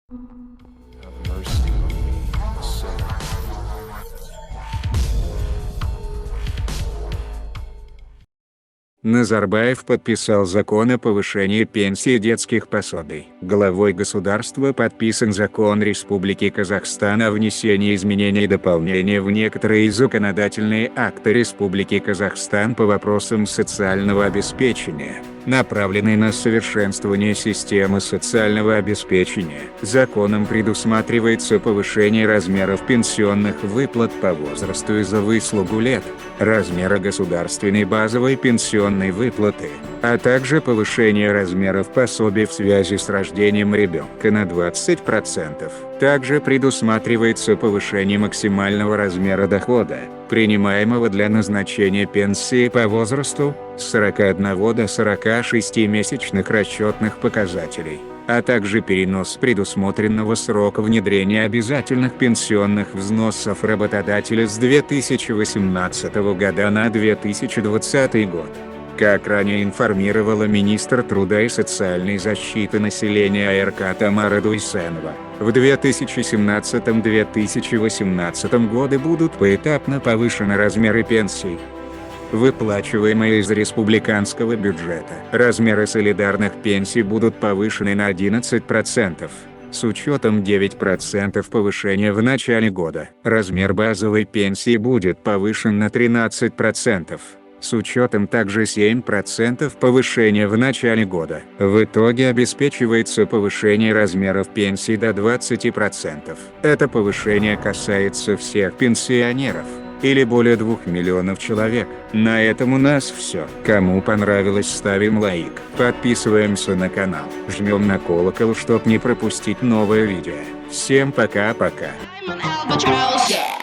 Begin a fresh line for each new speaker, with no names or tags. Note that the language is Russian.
Have mercy on me, a sinner.
Назарбаев подписал закон о повышении пенсии и детских пособий. Главой государства подписан закон Республики Казахстан о внесении изменений и дополнений в некоторые законодательные акты Республики Казахстан по вопросам социального обеспечения, направленный на совершенствование системы социального обеспечения. Законом предусматривается повышение размеров пенсионных выплат по возрасту и за выслугу лет, размера государственной базовой пенсионной выплаты, а также повышение размеров пособий в связи с рождением ребенка на 20%. Также предусматривается повышение максимального размера дохода, принимаемого для назначения пенсии по возрасту, с 41 до 46 месячных расчетных показателей, а также перенос предусмотренного срока внедрения обязательных пенсионных взносов работодателя с 2018 года на 2020 год. Как ранее информировала министр труда и социальной защиты населения АРК Тамара Дуйсенова, в 2017-2018 годы будут поэтапно повышены размеры пенсий, выплачиваемые из республиканского бюджета. Размеры солидарных пенсий будут повышены на 11%. С учетом 9% повышения в начале года. Размер базовой пенсии будет повышен на 13%. С учетом также 7% повышения в начале года. В итоге обеспечивается повышение размеров пенсий до 20%. Это повышение касается всех пенсионеров, или более 2 миллионов человек. На этом у нас все. Кому понравилось, ставим лайк, подписываемся на канал, жмем на колокол, чтоб не пропустить новое видео. Всем пока-пока.
I'm an albatross, yeah.